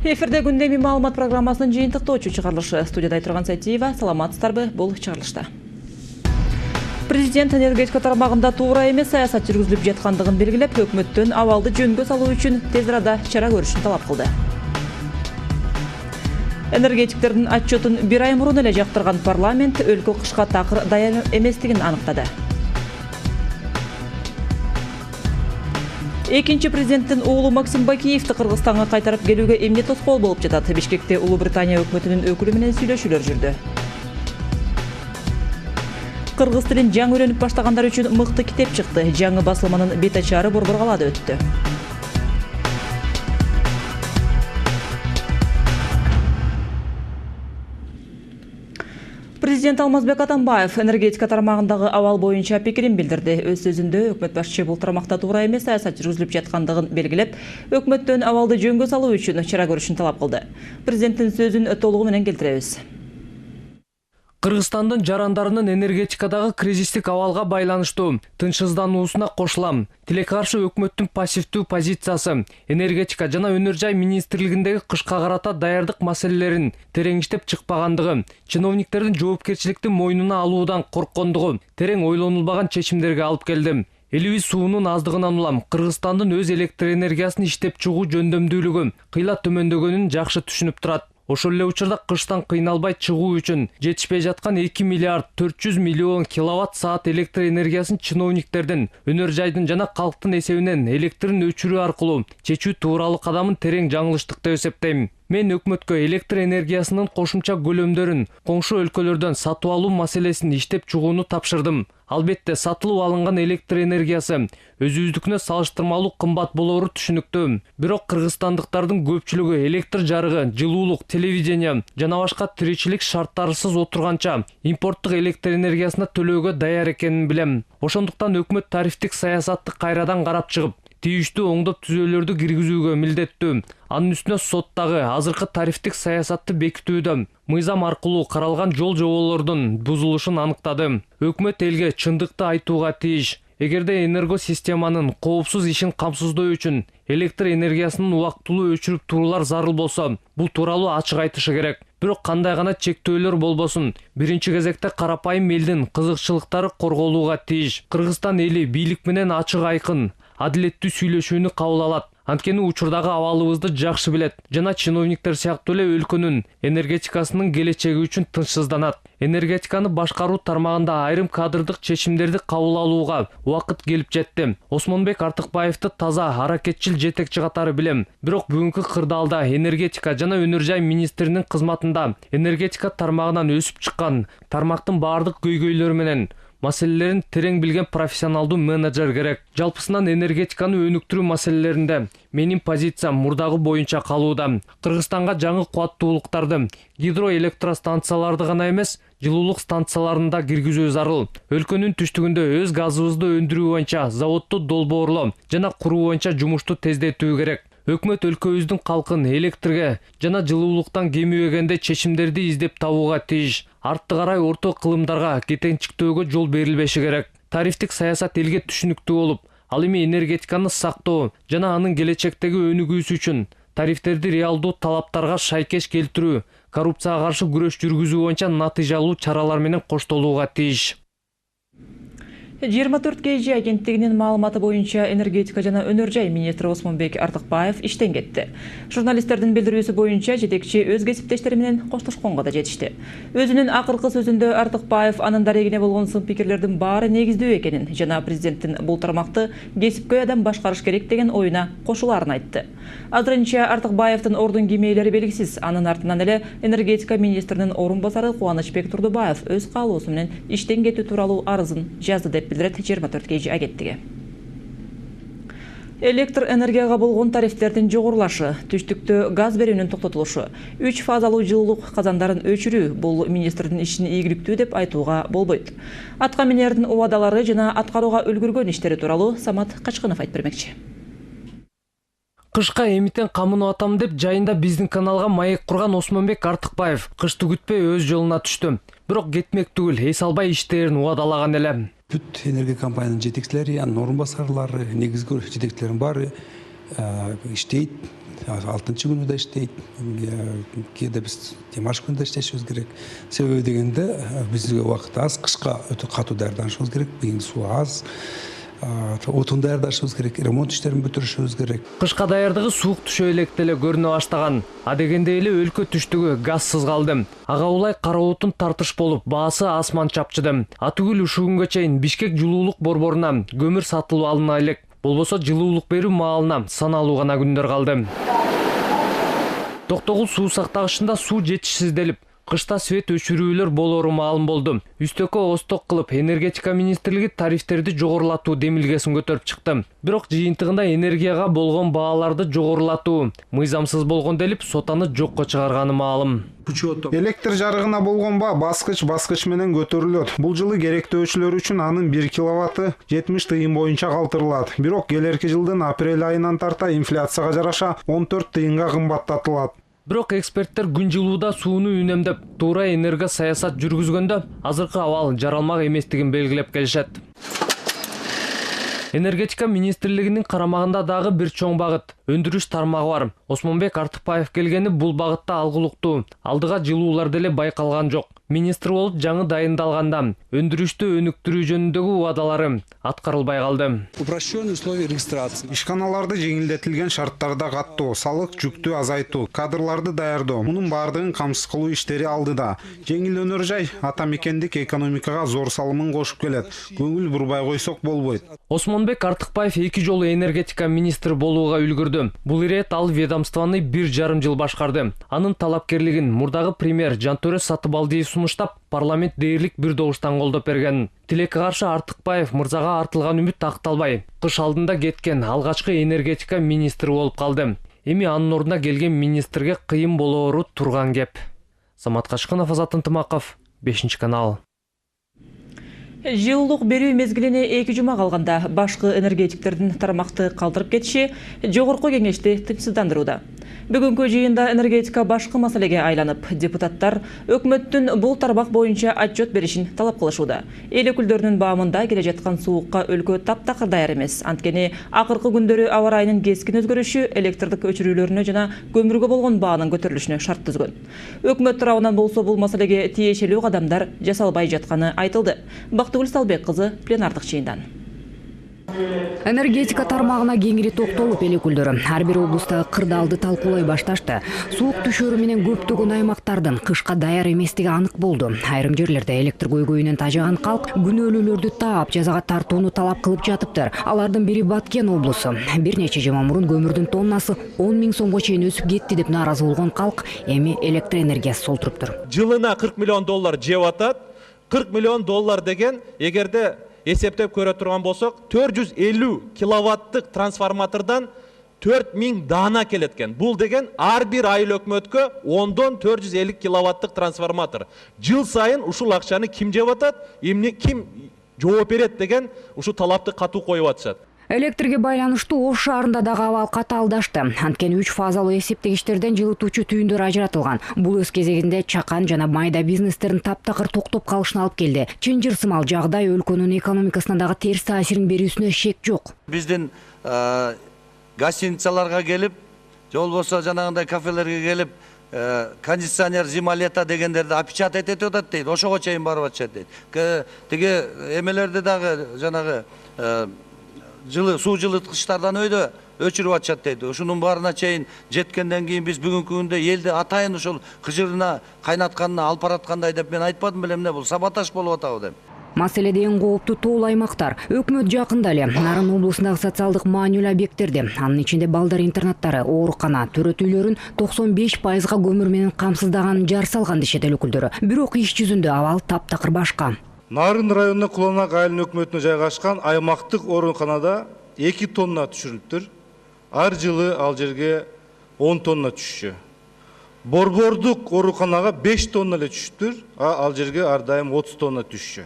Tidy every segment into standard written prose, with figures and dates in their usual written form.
Эфирде күндеми маалымат программасынын жыйынтыктоочу чыгарылышы. Студияда Айтрган Сайтиева. Саламатсыздарбы? Бул чыгарылышта. Президент энергетика тармагында туура эмес саясат жүргүзүлүп жаткандыгын белгилеп, өкмөттөн абалды жөнгө салуу үчүн тез арада чара көрүшүн талап кылды. Энергетиктердин отчетун бир ай мурун эле жактырган парламент өлкө кышка такыр даяр эместигин аныктады. Экинчи президенттин уулу Максим Бакиевди Кыргызстанга кайтарып келүүгө эмне тоскоол болуп жатат? Бишкекте Улуу Британия өкмөтүнүн өкүлү менен сүйлөшүүлөр жүрдү. Кыргыз тилин жаңы үйрөнүп баштагандар үчүн мыкты китеп чыкты. Жаңы басылманын бет ачары Борбор калаада өттү. Президент Алмазбек Атамбаев энергетика тармагындагы абал боюнча пикирин билдирди. Өз сөзүндө өкмөт башчы бул тармакта туура эмес саясат жүргүзүлүп жаткандыгын белгилеп, өкмөттөн абалды жөнгө салуу үчүн чара көрүшүн талап кылды. Президенттин сөзүн толугу менен келтиребиз. Кыргызстандын жарандарынын энергетикадагы кризистик абалга байланыштуу тынчсыздануусуна кошулам. Тилекке каршы өкмөттүн пассивдүү позициясы, энергетика жана өнөр жай министрлигиндеги кышка карата даярдык маселелерин тереңиштеп чыкпагандыгы, чиновниктердин жоопкерчиликти мойнуна алуудан корккондугу терең ойлонулбаган чечимдерге алып келди. Элибиз суунун аздыгынан улам Кыргызстандын өз электр энергиясын иштеп чыгуу жөндөмдүүлүгү кыйла төмөндөгөнүн жакшы түшүнүп турат. Ошол эле учурда кыштан кыйналбай чыгуу үчүн жетишпей жаткан 2 миллиард 400 миллион киловатт саат электр энергиясын чиновниктердин, өнөр жайдын жана калктын эсебинен электрин өчүрүү аркылуу чечүү тууралуу кадамын терең жаңылыштык деп эсептейм. Мен өкмөткө электр энергиясынын кошумча көлөмдөрүн коңшу өлкөлөрдөн сатып алуу маселесин иштеп чыгууну тапшырдым. Албетте сатылып алынган электр энергиясы өзүбүздүкүнө салыштырмалуу кымбат болоору түшүнүктүү. Бирок кыргызстандыктардын көпчүлүгү электр жарыгы, жылуулук, телевидение жана башка тиричилик шарттарысыз отурганча импорттук электр энергиясына төлөөгө даяр экенин билем. Ошондуктан өкмөт тарифтик саясатты кайрадан карап чыгып, тийиштүү оңдоп түзөөлөрдү киргизүүгө милдеттүү. Анын үстүнө соттагы азыркы тарифтик саясатты бекитүүдө мыйзам аркылуу каралган жол жоболордун бузулушун аныктады. Өкмөт элге чындыкты айтууга тийиш. Эгерде энергосистеманын коопсуз ишин камсыздоо үчүн электр энергиясынын убактылуу өчүрүп туруулар зарыл болсо, бул тууралуу ачык айтышы керек. Бирок кандай гана чектөөлөр болбосун, биринчи кезекте карапайым элдин кызыкчылыктары корголууга тийиш. Кыргызстан эли бийлик менен ачык айкын, адилеттүү сүйлөшүүнү кабыл алат. Анткени учурдагы абалыбызды жакшы билет жана чиновниктер сыяктуу эле өлкөнүн энергетикасынын келечеги үчүн тынчсызданат. Энергетиканы башкаруу тармагында айрым кадрдык чечимдерди кабыл алууга убакыт келип жетти. Осмонбек Артыкбаевди таза аракетчил жетекчи катары билем. Бирок бүгүнкү кырдаалда энергетика жана өнөр жай министринин кызматында энергетика тармагынан өсүп чыккан тармактын баардык көйгөйлөрү менен маселелерин терең билген профессионалдуу менеджер керек. Жалпысынан энергетиканы өнүктүрүү маселелеринде менин позициям мурдагы боюнча калууда. Кыргызстанга жаңы кубаттуулуктарды, гидроэлектростанцияларды гана эмес, жылуулук станцияларын да киргизүү зарыл. Өлкөнүн түштүгүндө өз газыбызды өндүрүү боюнча заводду долбоорлоо жана куруу боюнча жумушту тездетүү керек. Өкмөт өлкөбүздүн калкын электрге жана жылуулуктан кемибегенде чечимдерди издеп табууга тийиш. Артты карай орто кылымдарга кетенчиктөөгө жол берилбеши керек. Тарифтик саясат элге түшүнүктүү болуп, ал эми энергетиканы сактоо жана анын келечектеги өнүгүүсү үчүн тарифтерди реалдуу талаптарга шайкеш келтирүү, коррупцияга каршы күрөш жүргүзүү боюнча натыйжалуу чаралар менен коштолууга тийиш. 24 KG агенттигинин маалыматы боюнча энергетика жана өнөр жай министри Осмонбек Артыкбаев иштен кетти. Журналисттердин билдирүүсү боюнча жетекчи өз кесиптештери менен коштошконго да жетишти. Өзүнүн акыркы сөзүндө Артыкбаев анын дарегине болгон сын пикирлердин баары негиздүү экенин жана президенттин бул тармакты кесипкөй адам башкарыш керек деген оюна кошулаарын айтты. Азырынча Артыкбаевдин ордун киймейлери белгисиз. Анын артынан эле энергетика министринин орун басары Кубанычбек Турдубаев өз каалоосу менен иштен кетүү тууралуу арызын жазды деп билдирет 24 KG агенттиги. Электр энергияга болгон тарифтердин жогорулашы, түштүктө газ берүүнүн токтотулушу, 3 фазалуу жылуулук казандарын өчүрүү бул министрдин ишин ийгиликтүү деп айтууга болбойт. Атка минердин убадалары жана аткарууга үлгүргөн иштери тууралуу Самат Качкынов айтып бермекчи. Кышка эмитен камынып атам деп жайында биздин каналга маек курган Осмонбек Артыкбаев кышты күтпөй өз жолуна түштү. Бирок кетмек түгүл, эс албай иштерин убадалаган эле. Бүт энергия компаниянын жетекчилери, анын орун басарлары, негизги жетекчилердин баары иштейт, 6-чы күнү да иштейт, кээде биз демалыш күнү да иштешибиз керек. Себеби дегенде бизге убакыт аз, кышка өтө катуу даярданышыбыз керек, бийин суу аз, отун даярдашыбыз керек, ремонт иштерин бүтүрүшүбүз керек. Кышка даярдыгы суук түшө электе эле көрүнө баштаган. Дегенде эле өлкө түштүгү газсыз калды. Ага улай кара отун тартыш болуп, баасы асман чапчыды. Түгүл ушул күнгө чейин Бишкек жылуулук борборунда көмүр сатылып алына элек. Болбосо жылуулук берүү маалына саналуу гана күндөр калды. Токтогул суу сактагычында суу жетишсизделип, кышта свет өчүрүүлөр болору маалым болду. Үстөккө осток кылып, энергетика министрлиги тарифтерди жогорулатуу демилгесин көтөрүп чыкты. Бирок жыйынтыгында энергияга болгон бааларды жогорулатуу мыйзамсыз болгон делип сотаны жокко чыгарганы маалым. Электр жарыгына болгон баа баскыч менен көтөрүлөт. Бул жылы керектөөчүлөр үчүн анын 1 киловатты 70 тыйын боюнча калтырылат. Бирок келерки жылдын апрель айынан тарта инфляцияга жараша 14 тыйынга кымбаттатылат. Бирок эксперттер күн жылууда сууну үнөмдөп, туура энерго саясат жүргүзгөндө азыркы абал жаралмак эместигин белгилеп келишет. Энергетика министрлигинин карамагында дагы бир чоң багыт өндүрүш тармагы бар. Осмонбек Артыкбаев келгени бул багытта алгылыктуу. Алдыга жылуулар деле байкалган жок. Министр болуп жаңы дайындалганда өндүрүштү өнүктүрүү жөнүндөгү убадалары аткарылбай калды. Упрощенные условия регистрации. Ишканаларды жеңилдетилген шарттарда каттоо, салык жүктү азайтуу, кадрларды даярдоо, мунун бардыгын камсыз кылуу иштери алдыда. Жеңил өнөр жай ата мекендик экономикага зор салымын кошуп келет. Көңүл бурбай койсок болбойт. Осмонбек Артыкбаев 2 жолу энергетика министри болууга үлгүрдү. Бул ирет ал ведомствоны 1,5 жыл башкарды. Анын талапкерлигин мурдагы премьер Жантөрө Сатыбалдиев сунуштап, парламент дээрлик бир добуштан колдоп берген. Тилекке каршы Артыкбаев мырзага артылган үмүт акталбай, кыш алдында кеткен алгачкы энергетика министри болуп калды. Эми анын ордуна келген министрге кыйын болоору турган кеп. Самат Качкынов, Азат Ынтымаков, 5 канал. Жылуулук берүү мезгилине 2 жума калганда башкы энергетиктердин тармакты калтырып кетиши жогорку кеңешти тынчсыздандырууда. Бүгүнкү жыйында энергетика башкы маселеге айланып, депутаттар өкмөттүн бул тармак боюнча отчет беришин талап кылышууда. Эл өкүлдөрүнүн баамында келе жаткан суукка өлкө таптакыр даяр эмес. Анткени акыркы күндөрү аба ырайынын кескин өзгөрүшү электрдик өчүрүүлөрүнө жана көмүргө болгон баанын көтөрүлүшүнө шарт түзгөн. Өкмөт тарабынан болсо бул маселеге тиешелүү кадамдар жасалбай жатканы айтылды. Бактыгүл Салбек кызы пленардык чыйындан. Энергетика тармагына кеңири токтолуп, эл өкүлдөрү ар бир облустагы кырдаалды талкуулай башташты. Суук түшөрү менен көптөгөн аймактардын кышка даяр эместиги анык болду. Айрым жерлерде электр көйгөйүнөн тажаган калк күнөөлүүлөрдү таап, жазага тартууну талап кылып жатыптыр. Алардын бири Баткен облусу. Бир нече жыма мурун көмүрдүн тоннасы 10 000 сомго чейин өсүп кетти деп нааразы болгон калк эми электр энергиясы солтуруптур. Жылына $40 миллион жеп атат. $40 миллион деген эгерде эсептеп көрө турган болсок, 450 киловаттык трансформатордан 4000 дана келет экен. Бул деген ар бир айыл өкмөткө 10дон 450 киловаттык трансформатор. Жыл сайын ушул акчаны ким жеп атат, ким жооп берет деген ушу талапты катуу коюп атышат. Электрге байланыштуу Ош шаарында дагы абал катаалдашты. Анткени 3 фазалуу эсептегичтерден жылытуучу түйүндөр ажыратылган. Бул өз кезегинде чакан жана майда бизнестердин таптакыр токтоп калышына алып келди. Чынжыр сымал жагдай өлкөнүн экономикасына дагы терс таасирин берүүсүнө шек жок. Биздин гостиницаларга келип, же болбосо жанагындай кафелерге келип, кондиционер зима лето дегендерди опечатать этип атат дейт. Ошого чейин барып атышат дейт. Тиги эмелерди дагы жанагы суу жылыткычтардан өйдө өчүрүп атышат дейт. Ушунун баарына чейин жеткенден кийин биз бүгүнкү күндө элди атайын ушул кыжырына кайнатканына алып бараткандай деп мен айтпадым беле, эмне бул саботаж болуп атабы деп. Маселеде эң кооптуу тоол аймактар. Өкмөт жакында эле Нарын облусундагы социалдык маанилүү объекттерди, анын ичинде балдар интернаттары, оорукана, төрөт үйлөрүн 95%га көмүр менен камсыздаганын жар салган дешет эл өкүлдөрү. Бирок иш жүзүндө абал таптакыр башка. Нарын районуна Куланак айылынын өкмөтүнө жайгашкан аймактык ооруканада 2 тонна түшүрүлүптүр. Ар жылы ал жерге 10 тонна түшчү. Борбордук ооруканага 5 тонна эле түшүптүр, ал жерге ар дайым 30 тонна түшчү.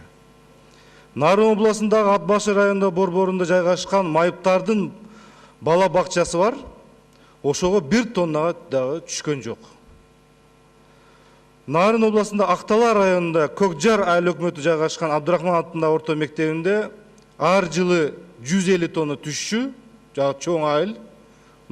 Нарын областындагы Атбашы районунда борборунда жайгашкан майыптардын бала бакчасы бар. Ошого 1 тоннага дагы түшкөн жок. Нарын областында Актала районунда Көкжар айыл өкмөтү жайгашкан Абдырахман атындагы орто мектебинде ар жылы 150 тонна түшчү, жагы чоң айыл.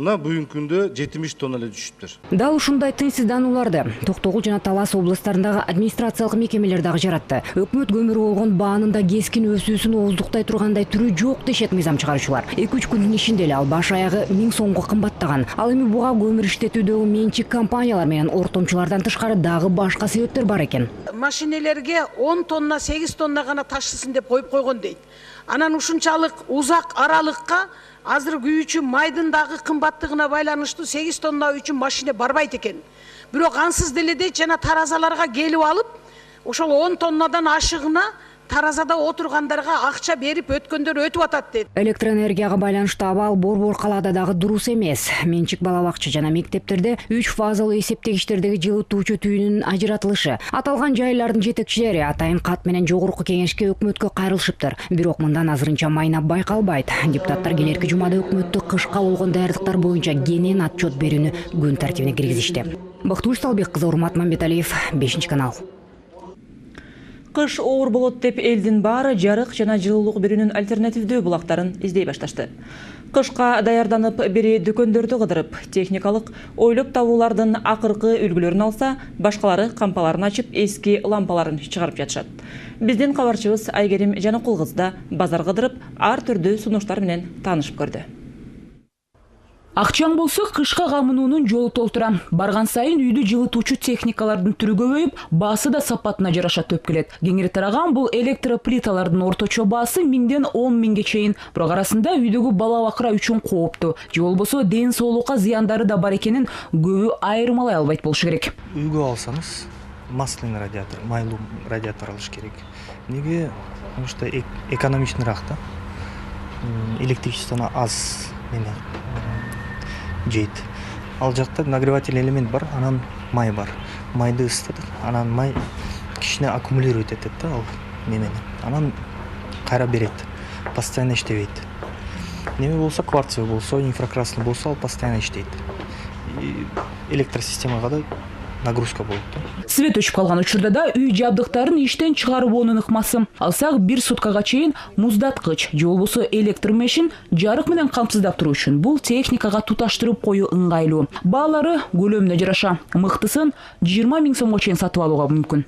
мына бүгүнкү күндө 70 тонна эле түшүптүр. Дал ушундай тынчсызданууларды Токтогул жана Талас областарындагы администрациялык мекемелер дагы жаратты. Өкмөт көмүрү болгон баанында кескин өсүүсүн ооздуктай тургандай түрү жок дешет мыйзам чыгаруучулар. 2-3 күндүн ичинде эле ал баш аягы 1000 сомго кымбаттаган. Ал эми буга көмүр иштетүүдөгү менчик компаниялар менен ортомчулардан тышкары дагы башка себептер бар экен. Машинелерге 10 тонна, 8 тонна гана ташысын деп коюп койгон дейт. Анан ушунчалык узак аралыкка азыр күйүүчү майдын дагы кымбаттыгына байланыштуу 8 тонна үчүн машина барбайт экен. Бирок ансыз деле дейт жана таразаларга келип алып, ошол 10 тоннадан ашыгына таразада отургандарга акча берип өткөндөр өтүп атат дейт. Электроэнергияга байланыштуу абал Борбор калаада дагы дурус эмес. Менчик бала бакча жана мектептерде 3 фазалуу эсептегичтердеги жылытуучу түйүнүн ажыратылышы. Аталган жайлардын жетекчилери атайын кат менен жогорку кеңешке өкмөткө кайрылышыптыр. Бирок мындан азырынча майнап байкалбайт. Депутаттар келерки жумада өкмөттү кышка болгон даярдыктар боюнча кенен отчет берүүнү күн тартибине киргизишти. Бактыгүл Салбек кызы, Урмат Мамбеталиев, 5-канал. Кыш оор болот деп элдин баары жарык жана жылуулук берүүнүн альтернативдүү булактарын издей башташты. Кышка даярданып бери дүкөндөрдү кыдырып, техникалык ойлоп табуулардын акыркы үлгүлөрүн алса, башкалары кампаларын ачып, эски лампаларын чыгарып жатышат. Биздин кабарчыбыз Айгерим Жаныкул кызы да базар кыдырып, ар түрдүү сунуштар менен таанышып көрдү. Акчаң болсо кышка камынуунун жолу толтура. Барган сайын үйдү жылытуучу техникалардын түрү көбөйүп, баасы да сапатына жараша төп келет. Кеңири тараган бул электроплиталардын орточо баасы 1000ден 10.000ге чейин. Бирок арасында үйдөгү бала бакыра үчүн кооптуу, же болбосо ден соолукка зыяндары да бар экенин көбү айырмалай албайт болушу керек. Үйгө алсаңыз, масляный радиатор, майлуу радиатор алыш керек. Неге? Потому что экономичныйраак да. Электричествону аз менен жейт. Ал жакта нагреватель элемент бар, анан май бар. Майды ысытат, анан май кичине аккумулировать этет да ал неменен. Анан кайра берет. Постоянно иштебейт. Неме болсо, кварцевый болсо, инфракрасный болсо, ал постоянно иштейт. Электросистемага да нагрузка болот да. Свет өчүп калган учурда да үй жабдыктарын иштен чыгаруунун ыкмасы. Алсак 1 суткага чейин муздаткыч, же болбосо электромешин жарык менен камсыздап туруу үчүн бул техникага туташтырып коюу ыңгайлуу. Баалары көлөмүнө жараша. Мыктысын 20.000 сомго чейин сатып алууга мүмкүн.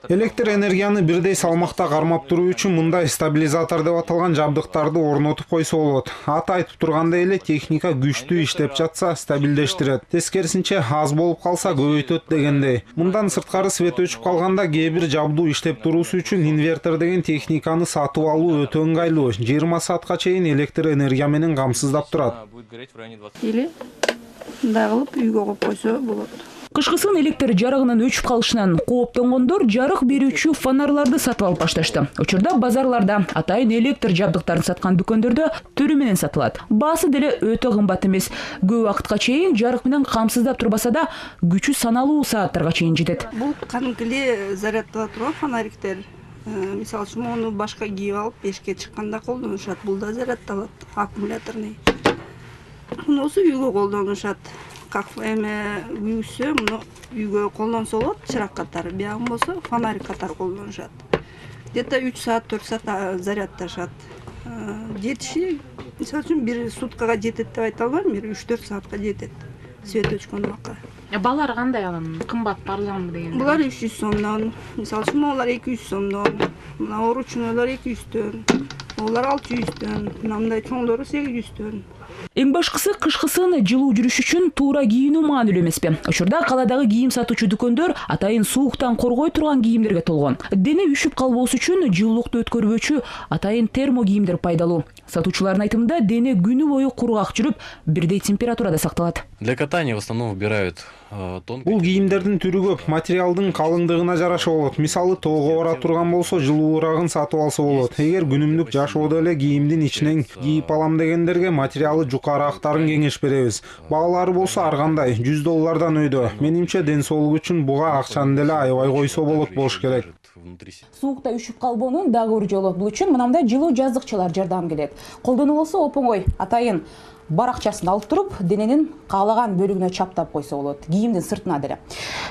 Электр энергияны бирдей салмакта кармап туруу үчүн мындай стабилизатор деп аталган жабдыктарды орнотуп койсо болот. Аты айтып тургандай эле техника күчтүү иштеп жатса стабилдештирет. Тескерисинче аз болуп калса көбөйтөт дегендей. Мындан сырткары свет өчүп калганда кээ бир жабдуу иштеп туруусу үчүн инвертор деген техниканы сатып алуу өтө ыңгайлуу. 20 саатка чейин электр энергия менен камсыздап турат. Или мындай кылып үйгө коюп койсо болот. Кышкысын электр жарыгынын өчүп калышынан кооптонгондор жарык берүүчү фонарларды сатып алып башташты. Учурда базарларда атайын электр жабдыктарын саткан дүкөндөрдө түрү менен сатылат. Баасы деле өтө кымбат эмес. Көп убакытка чейин жарык менен камсыздап турбаса да, күчү саналуу сааттарга чейин жетет. Бул кадимкиле зарядтала турган фонариктер. Мисалы үчүн муну башка кийип алып, эшикке чыкканда колдонушат. Бул да зарядталат, аккумуляторный. Мунусу үйгө колдонушат. Как эме күйүсө, муну үйгө колдонсо болот, чырак катары. Биягы болсо фонарик катары колдонушат. Где-то 3 саат, 4 саат зарядташат. Жетиши, мисалы үчүн 1 суткага жетет деп айта албайм, 3-4 саатка жетет. Свет өчкөн убакка. Балар кандай анын? Кымбат барлыгы деген? Булар 300 сомдон, мисалы үчүн булар 200 сомдон, мына оручунойлор 200төн, булар 600төн, мындай чоңдору 800төн. Эң башкысы кышкысын жылуу жүрүш үчүн туура кийинүү маанилүү эмеспи. Учурда каладагы кийим сатуучу дүкөндөр атайын сууктан коргой турган кийимдерге толгон. Дене үшүп калбоосу үчүн жылуулукту өткөрбөчү атайын термо кийимдер пайдалуу. Сатуучулардын айтымында дене күнү бою кургак жүрүп, бирдей температурада сакталат. Для катания в основном выбирают тонкий. Бул кийимдердин түрү көп, материалдын калыңдыгына жараша болот. Мисалы тоого бара турган болсо жылуурагын сатып алса болот. Эгер күнүмдүк жашоодо эле кийимдин ичинен кийип алам дегендерге материалы жукарактарын кеңеш беребиз. Баалары болсо ар кандай $100 өйдө. Менимче ден соолук үчүн буга акчаны деле аябай койсо болот болуш керек. Суукта үшүп калбоонун дагы бир жолу. Бул үчүн мындай жылуу жаздыкчалар жардам келет. Колдонуу болсо оңой, атайын баракчасын алып туруп, дененин каалаган бөлүгүнө чаптап койсо болот. Кийимдин сыртына деле.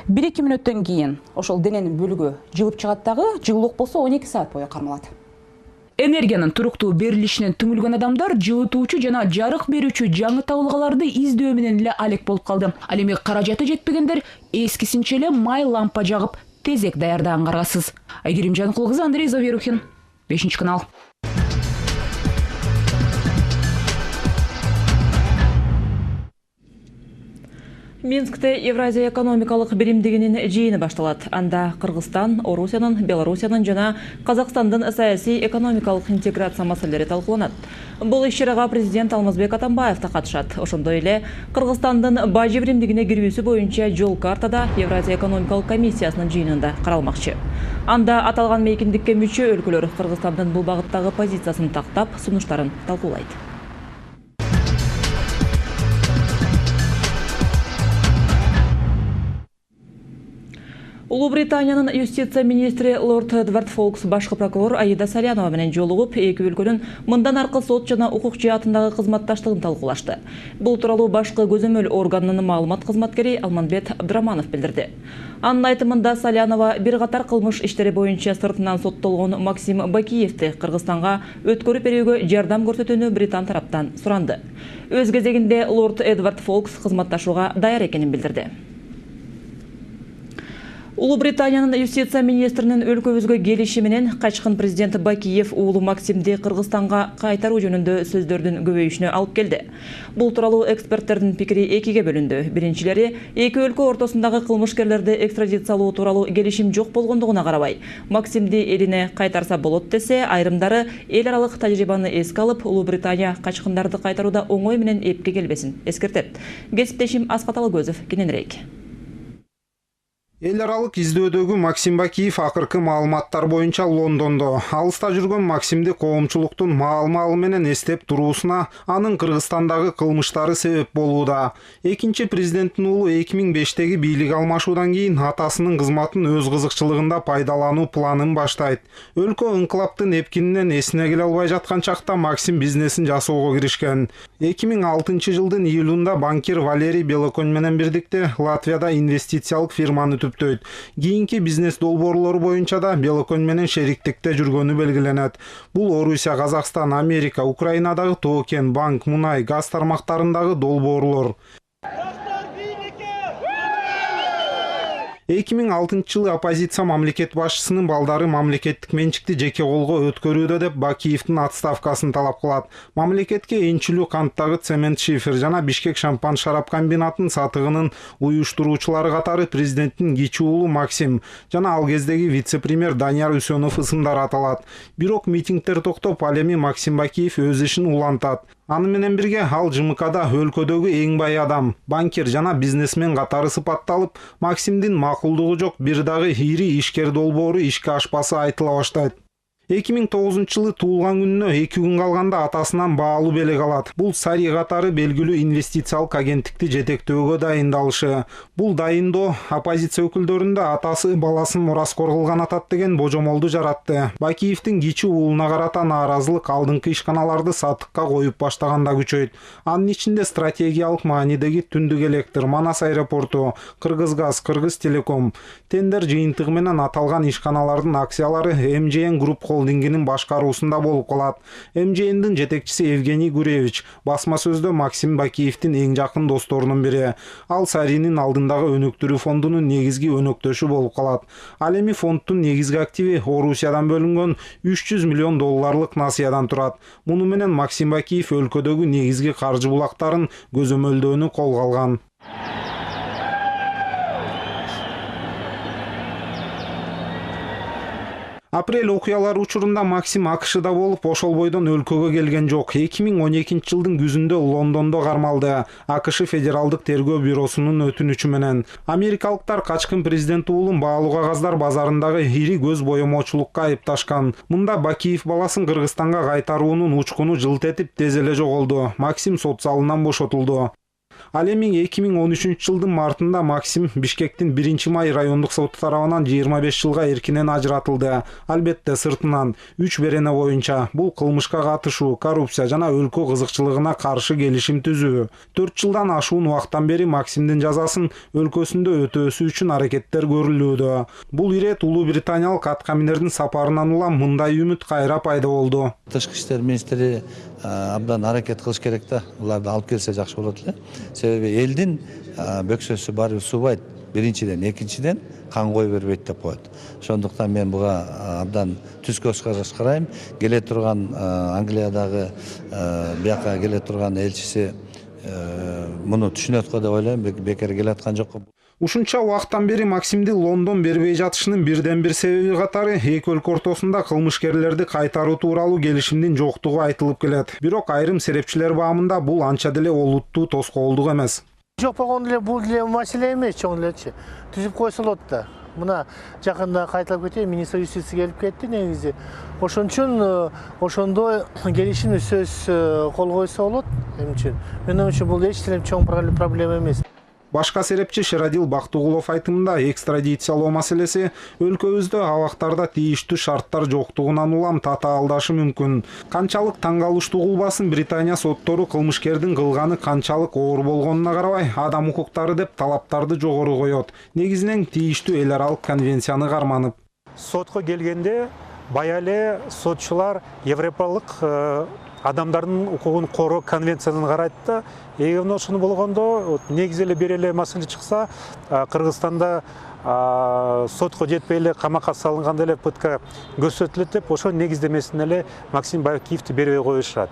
1-2 мүнөттөн кийин ошол дененин бөлүгү жылып чыгат дагы, жылуулук болсо 12 саат бою кармалат. Энергиянын туруктуу берилишинен түңүлгөн адамдар жылытуучу жана жарык берүүчү жаңы табылгаларды издөө менен эле алек болуп калды. Ал эми каражаты жетпегендер эскисинче эле май лампа жагып тезек даярдаган каргасыз. Айгерим Жанкул кызы, Андрей Заверухин, 5 канал. Минскте Евразия экономикалык биримдигинин жыйыны башталат. Анда Кыргызстан, Орусиянын, Белоруссиянын жана Казакстандын саясий экономикалык интеграция маселелери талкууланат. Бул иш-чарага президент Алмазбек Атамбаев да катышат. Ошондой эле Кыргызстандын бажы биримдигине кирүүсү боюнча жол картада Евразия экономикалык комиссиясынын жыйынында каралмакчы. Анда аталган мейкиндикке мүчө өлкөлөр Кыргызстандын бул багыттагы позициясын тактап, сунуштарын талкуулайт. Улуу Британиянын юстиция министри Лорд Эдвард Фолкс башкы прокурор Аида Салянова менен жолугуп, эки өлкөнүн мындан аркы сот жана укук жаатындагы кызматташтыгын талкуулашты. Бул тууралуу башкы көзөмөл органынын маалымат кызматкери Алманбет Абдраманов билдирди. Анын айтымында Салянова бир катар кылмыш иштери боюнча сыртынан соттолгон Максим Бакиевди Кыргызстанга өткөрүп берүүгө жардам көрсөтүүнү Британ тараптан суранды. Өз кезегинде Лорд Эдвард Фолкс кызматташууга даяр экенин билдирди. Улуу Британиянын юстиция министринин өлкөбүзгө келиши менен качкын президент Бакиев уулу Максимди Кыргызстанга кайтаруу жөнүндө сөздөрдүн көбөйүшүнө алып келди. Бул тууралуу эксперттердин пикири экиге бөлүндү. Биринчилери эки өлкө ортосундагы кылмышкерлерди экстрадициялоо тууралуу келишим жок болгондугуна карабай, Максимди элине кайтарса болот десе, айрымдары эл аралык тажрыйбаны эске алып, Улуу Британия качкындарды кайтарууда оңой менен эпке келбесин эскертет. Кесиптешим Асхат Алгөзов кененирээк. Эл аралык издөөдөгү Максим Бакиев акыркы маалыматтар боюнча Лондондо. Алыста жүргөн Максимди коомчулуктун маал-маалы менен эстеп туруусуна анын Кыргызстандагы кылмыштары себеп болууда. Экинчи президенттин уулу 2005-теги бийлик алмашуудан кийин атасынын кызматын өз кызыкчылыгында пайдалануу планын баштайт. Өлкө инкылаптын эпкининен эсине келе албай жаткан чакта Максим бизнесин жасоого киришкен. 2006-жылдын июлунда банкир Валерий Белоконь менен бирдикте Латвияда инвестициялык фирманы түптөйт. Кийинки бизнес долбоорлору боюнча да Белоконь менен шериктикте жүргөнү белгиленет. Бул Орусия, Казакстан, Америка, Украинадагы Токен, банк, мунай, газ тармактарындагы долбоорлор. 2006-жылы оппозиция мамлекет башчысынын балдары мамлекеттик менчикти жеке колго өткөрүүдө деп Бакиевдин отставкасын талап кылат. Мамлекетке энчилүү канттагы цемент шифер жана Бишкек шампан шарап комбинатын сатыгынын уюштуруучулары катары президенттин кичи уулу Максим жана ал кездеги вице-премьер Данияр Үсөнов ысымдары аталат. Бирок митингдер токтоп, ал эми Максим Бакиев өз ишин улантат. Аны менен бирге ал ЖМКда өлкөдөгү эң бай адам, банкир жана бизнесмен катары сыпатталып, Максимдин макулдугу жок бир дагы ири ишкер долбоору ишке ашпасы айтыла баштайт. 2009-жылы туулган күнүнө 2 күн калганда атасынан баалуу белек алат. Бул Сари катары белгилүү инвестициялык агенттикти жетектөөгө дайындалышы. Бул дайындоо оппозиция өкүлдөрүндө атасы баласын мураскор кылган атат деген божомолду жаратты. Бакиевдин кичи уулуна карата нааразылык алдыңкы ишканаларды сатыкка коюп баштаганда күчөйт. Анын ичинде стратегиялык маанидеги Түндүк электр, Манас аэропорту, Кыргызгаз, Кыргыз телеком. Тендер жыйынтыгы менен аталган ишканалардын акциялары МЖН Групп холдингинин башкаруусунда болуп калат. МЖНдин жетекчиси Евгений Гуревич басма сөздө Максим Бакиевдин эң жакын досторунун бири. Ал Саринин алдындагы өнөктүрүү фондунун негизги өнөктөшү болуп калат. Ал эми фонддун негизги активи Орусиядан бөлүнгөн $300 миллион насыядан турат. Муну менен Максим Бакиев өлкөдөгү негизги каржы булактарын көзөмөлдөөнү колго алган. Апрель окуялары учурунда Максим АКШда болуп, ошол бойдон өлкөгө келген жок. 2012-жылдын күзүндө Лондондо кармалды. АКШ Федералдык тергөө бюросунун өтүнүчү менен. Америкалыктар качкын президент уулун баалуу кагаздар базарындагы ири көз боемочулукка айыпташкан. Мында Бакиев баласын Кыргызстанга кайтаруунун учкуну жылт этип тез эле жоголду. Максим сот залынан бошотулду. Ал эми 2013 жылдын мартында Максим Бишкектин 1-май райондук соты тарабынан 25 жылга эркинен ажыратылды. Албетте сыртынан 3 берене боюнча бул кылмышка катышуу, коррупция жана өлкө кызыкчылыгына каршы келишим түзүү. 4 жылдан ашуун убакыттан бери Максимдин жазасын өлкөсүндө өтөөсү үчүн аракеттер көрүлүүдө. Бул ирет Улуу Британиялык аткаминердин сапарынан улам мындай үмүт кайра пайда болду. Тышкы иштер министри абдан аракет кылыш керек да. Буларды алып келсе жакшы болот эле. Себеби элдин бөксөсү барып суубайт. Биринчиден, экинчиден кан кой бербейт деп коет. Ошондуктан мен буга абдан түз көз караш карайм. Келе турган Англиядагы бияка келе турган элчиси муну түшүнөт го деп ойлойм. Бекер келе аткан жок. Ушунча убакыттан бери Максимди Лондон бербей жатышынын бирден бир себеби катары эки өлкө ортосунда кылмышкерлерди кайтаруу тууралуу келишимдин жоктугу айтылып келет. Бирок айрым серепчилер баамында бул анча деле олуттуу тоскоолдук эмес. Жок болгон эле бул деле маселе эмес, чоң элечи. Түзүп койсо болот да. Мына жакында кайталап кетейин, министр юстиция келип кетти негизи. Ошон үчүн ошондой келишимди сөз кол койсо болот эми үчүн. Мен үчүн бул эч деле чоң проблема эмес. Башка серепчи Шерадил Бактыгулов айтымында экстрадициялоо маселеси өлкөбүздө абактарда тийиштүү шарттар жоктугунан улам татаалдашы мүмкүн. Канчалык таң калыштуу кылбасын, Британия соттору кылмышкердин кылганы канчалык оор болгонуна карабай, адам укуктары деп талаптарды жогору коет. Негизинен тийиштүү эл аралык конвенцияны карманып. Сотко келгенде баяле сотчулар европалык адамдардын укугун короо конвенциясын карайт да, эгер ошону болгондо негизи эле бир эле маселе чыкса, Кыргызстанда сотко жетпей эле камакка салынганда эле пытка көрсөтүлөт деп, ошо негиздемесин эле Максим Бакиевди бербей коюшат.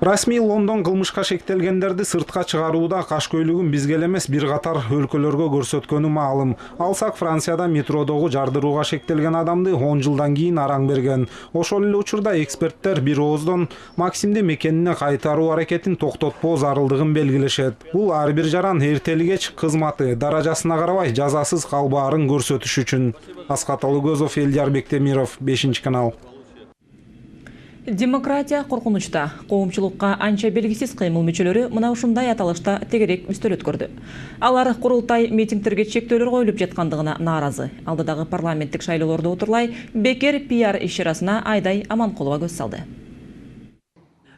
Расмий Лондон кылмышка шектелгендерди сыртка чыгарууда кашкөйлүгүн бизге эмес бир катар өлкөлөргө көрсөткөнү маалым. Алсак Францияда метродогу жардырууга шектелген адамды 10 жылдан кийин араң берген. Ошол эле учурда эксперттер бир ооздон Максимди мекенине кайтаруу аракетин токтотпоо зарылдыгын белгилешет. Бул ар бир жаран эртели-кеч кызматы, даражасына карабай жазасыз калбаарын көрсөтүш үчүн. Аскат Алыгөзов, Элдияр Бектемиров, 5-канал. Демократия коркунучта. Коомчулукка анча белгисиз кыймыл мүчөлөрү мына ушундай аталышта тегерек үстөл өткөрдү. Алар курултай митингтерге чектөөлөр коюлуп жаткандыгына нааразы. Алдыдагы парламенттик шайлоолордо отурлай бекер пиар иш-чарасына Айдай Аманкулова көз салды.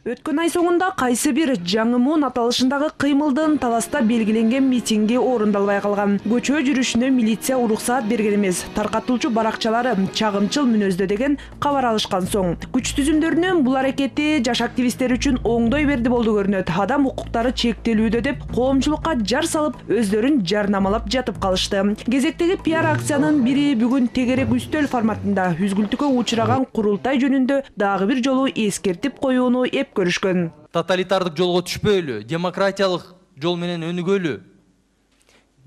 Өткөн ай соңунда кайсы бир жаңы муун аталышындагы кыймылдын таласта белгиленген митинги орундалбай калган. Көчө жүрүшүнө милиция уруксаат берген эмес. Таркатуучу баракчалары чагымчыл мүнөздө деген кабар алышкан соң. Күч түзүмдөрүнүн бул аракети жаш активисттер үчүн оңдой берди болду көрүнөт. Адам укуктары чектелүүдө деп коомчулукка жар салып, өздөрүн жарнамалап жатып калышты. Кезектеги пиар акциянын бири бүгүн тегерек үстөл форматында үзгүлтүккө учураган курултай жөнүндө дагы бир жолу эскертип коюуну көрүшкөн. Тоталитардык жолго түшпөйлү, демократиялык жол менен өнүгөлү.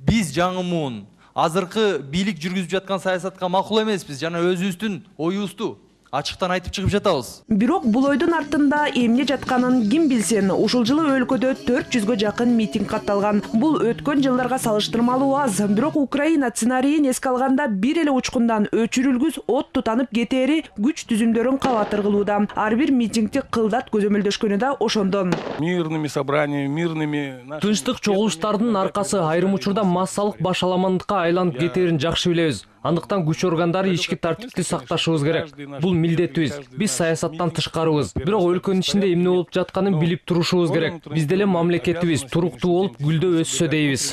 Биз жаңы муун азыркы бийлик жүргүзүп жаткан саясатка макул эмеспиз жана өзүбүздүн оюбузду ачыктан айтып чыгып жатабыз. Бирок бул ойдун артында эмне жатканын ким билсин. Ушул жылы өлкөдө 400гө жакын митинг катталган. Бул өткөн жылдарга салыштырмалуу аз. Бирок Украина сценарийин эске алганда бир эле учкундан өчүрүлгүс от тутанып кетери күч түзүмдөрүн кабатыр кылууда. Ар бир митингди кылдат көзөмөлдөшкөнү да ошондон. Мирными собраниями, мирными... Тынчтык чогулуштардын аркасы айрым учурда массалык башаламандыкка айланып кетерин жакшы билебиз. Андыктан күч органдары ички тартипти сакташыбыз керек. Бул милдетибиз. Биз саясаттан тышкарыбыз. Бирок өлкөнүн ичинде эмне болуп жатканын билип турушубуз керек. Биз деле мамлекетибиз туруктуу болуп гүлдөп өссө дейбиз.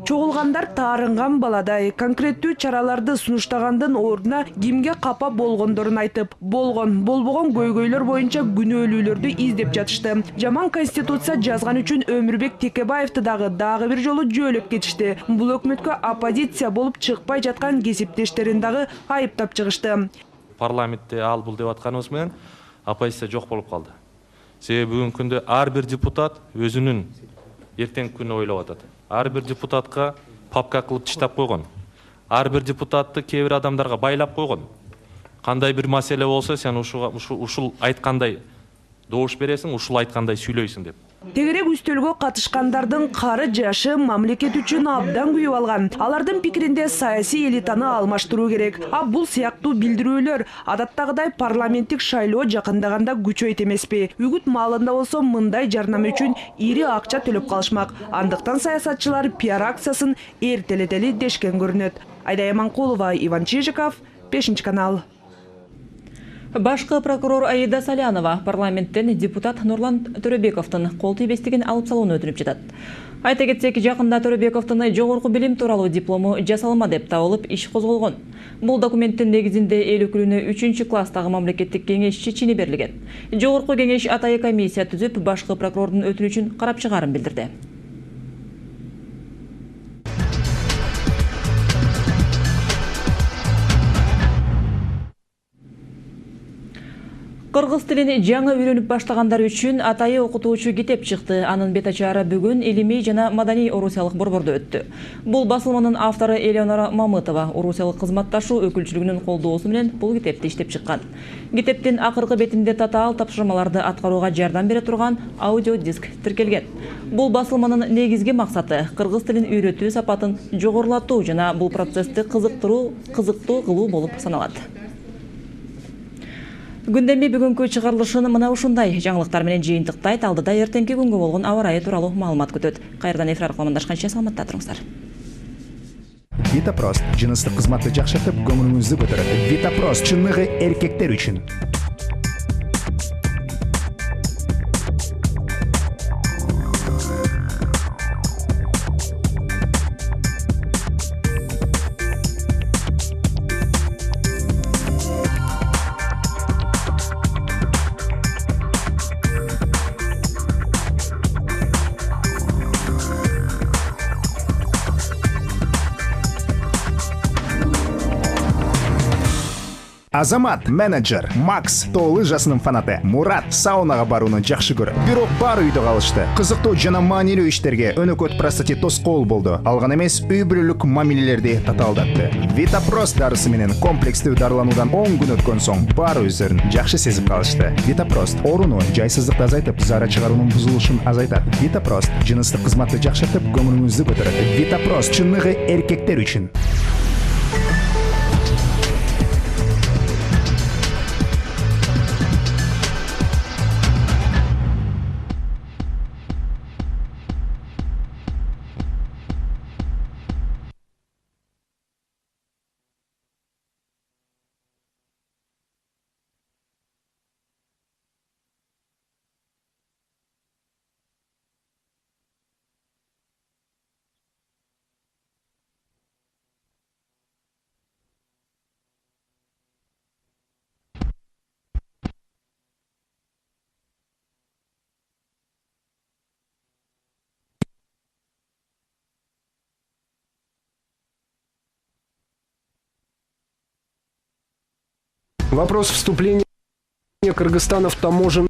Чогулгандар таарынган баладай конкреттүү чараларды сунуштагандын ордуна кимге капа болгондорун айтып, болбогон көйгөйлөр боюнча күнөөлүүлөрдү издеп жатышты. Жаман конституция жазган үчүн Өмүрбек Текебаевди дагы бир жолу жөөлөп кетишти. Бул өкмөткө оппозиция болуп чыкпай жаткан кесиптештерин дагы айыптап чыгышты. Парламентте ал бул деп атканыбыз менен оппозиция жок болуп калды. Себеби бүгүнкү күндө ар бир депутат өзүнүн эртеңки күнү ойлоп атат. Ар бир депутатка папка кылып тиштап койгон. Ар бир депутатты кээ бир адамдарга байлап койгон. Кандай бир маселе болсо, сен ушул айткандай добуш бересиң, ушул айткандай сүйлөйсүң деп. Тегерек үстөлгө катышкандардын кары жашы мамлекет үчүн абдан күйүп алган. Алардын пикиринде саясий элитаны алмаштыруу керек. А бул сыяктуу билдирүүлөр адаттагыдай парламенттик шайлоо жакындаганда күчөйт эмеспи? Үгүт маалында болсо мындай жарнама үчүн ири акча төлөп калышмак. Андыктан саясатчылар пиар акциясын эртелетели дешкен көрүнөт. Айда Яманкулова, Иван Чижиков, 5 канал. Башкы прокурор Аида Салянова парламенттен депутат Нурлан Төрөбековдун кол тийбестигин алып салууну өтүнүп жатат. Айта кетсек, жакында Төрөбековдун жогорку билим тууралуу диплому жасалма деп табылып иш козголгон. Бул документтин негизинде эл өкүлүнө 3-класстагы мамлекеттик кеңешчи чини берилген. Жогорку кеңеш атайы комиссия түзүп, башкы прокурордун өтүнүчүн карап чыгаарын билдирди. Кыргыз тилин жаңы үйрөнүп баштагандар үчүн атайы окутуучу китеп чыкты. Анын бет ачары бүгүн илимий жана маданий орусиялык борбордо өттү. Бул басылманын автору Элеонора Мамытова орусиялык кызматташуу өкүлчүлүгүнүн колдоосу менен бул китепти иштеп чыккан. Китептин акыркы бетинде татаал тапшырмаларды аткарууга жардам бере турган аудиодиск тиркелген. Бул басылманын негизги максаты кыргыз тилин үйрөтүү сапатын жогорулатуу жана бул процессти кызыктуу кылуу болуп саналат. Gündemi бүгүнкү чыгарылышын мына ушундай жаңылыктар менен жыйынтыктайт. Алдыда эртеңки күнгө болгон аба ырайы тууралуу маалымат күтөт. Кайрадан эфир аркылуу амандашканча саламатта туруңуздар. Витапрост жыныстык кызматты жакшыртып, көңүлүңүздү көтөрөт. Витапрост чынныгы эркектер үчүн. Азамат менеджер, Макс тоолы жасынын фанаты, Мурат саунага барууну жакшы көрөт. Бирок бар үйдө калышты. Кызыктуу жана маанилүү иштерге өнөкөт простати тоскоол болду. Алган эмес, үй бүлөлүк мамилелерди татаалдатты. Витапрост дарысы менен комплекстүү дарылануудан 10 күн өткөн соң бар өздөрүн жакшы сезип калышты. Витапрост ооруну, жайсыздыкты азайтып, зара чыгаруунун бузулушун азайтат. Витапрост жыныстык кызматты жакшыртып, көңүлүңүздү көтөрөт. Витапрост чынныгы эркектер үчүн. Вопрос вступления Кыргызстана в таможенный